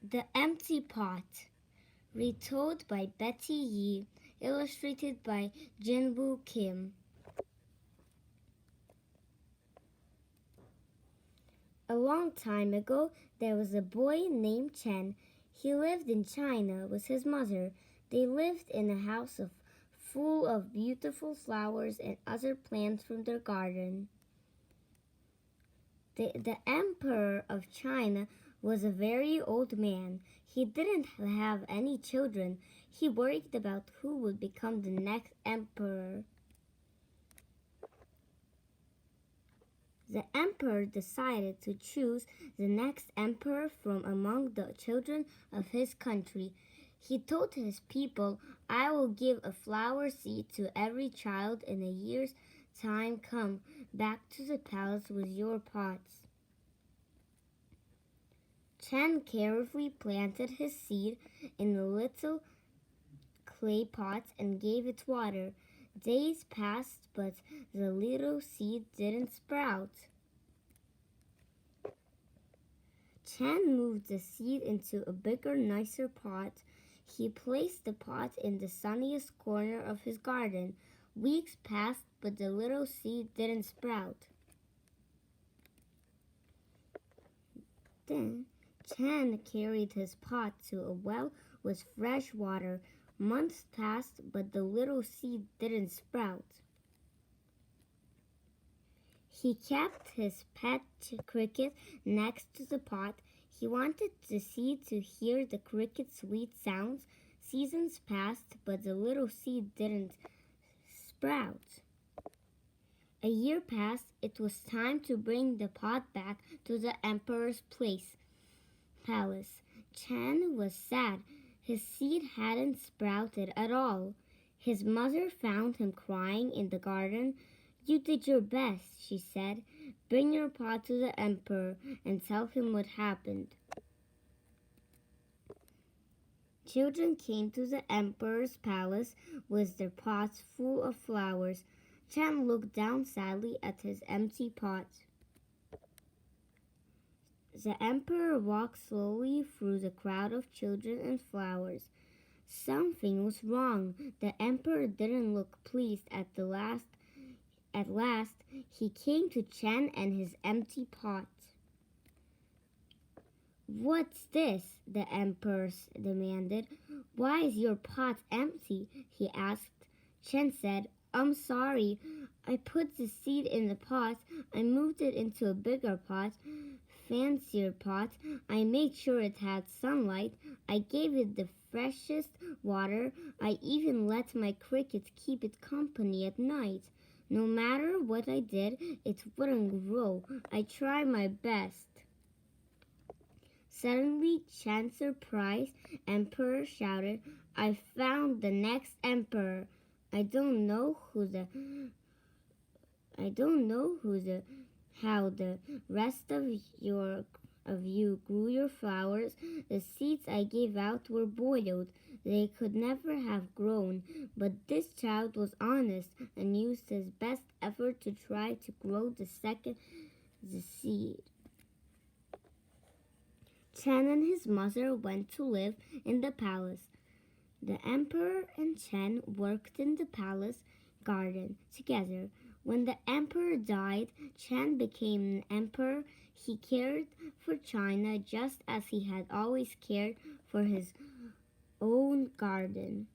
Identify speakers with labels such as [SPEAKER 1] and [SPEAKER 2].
[SPEAKER 1] The Empty Pot, retold by Betty Yee, illustrated by Jinwoo Kim. A long time ago, there was a boy named Chen. He lived in China with his mother. They lived in a house full of beautiful flowers and other plants from their garden. The emperor of China was a very old man. He didn't have any children. He worried about who would become the next emperor. The emperor decided to choose the next emperor from among the children of his country. He told his people, "I will give a flower seed to every child in a year's time. Come back to the palace with your pots." Chen carefully planted his seed in the little clay pots and gave it water. Days passed, but the little seed didn't sprout. Chen moved the seed into a bigger, nicer pot. He placed the pot in the sunniest corner of his garden. Weeks passed, but the little seed didn't sprout. Then Chen carried his pot to a well with fresh water. Months passed, but the little seed didn't sprout. He kept his pet cricket next to the pot. He wanted the seed to hear the cricket's sweet sounds. Seasons passed, but the little seed didn't sprout. A year passed. It was time to bring the pot back to the emperor's palace. Chen was sad. His seed hadn't sprouted at all. His mother found him crying in the garden. "You did your best," she said. "Bring your pot to the emperor and tell him what happened." Children came to the emperor's palace with their pots full of flowers. Chen looked down sadly at his empty pot. The emperor walked slowly through the crowd of children and flowers. Something was wrong. The emperor didn't look pleased at last, he came to Chen and his empty pot. "What's this?" the emperor demanded. "Why is your pot empty?" he asked. Chen said, "I'm sorry. I put the seed in the pot. I moved it into a bigger pot, fancier pot. I made sure it had sunlight. I gave it the freshest water. I even let my crickets keep it company at night. No matter what I did, it wouldn't grow. I tried my best." Suddenly, Chen's surprised emperor shouted, "I found the next emperor. I don't know how the rest of you grew your flowers. The seeds I gave out were boiled. They could never have grown. But this child was honest and used his best effort to try to grow the seed." Chen and his mother went to live in the palace. The emperor and Chen worked in the palace garden together. When the emperor died, Chen became an emperor. He cared for China just as he had always cared for his own garden.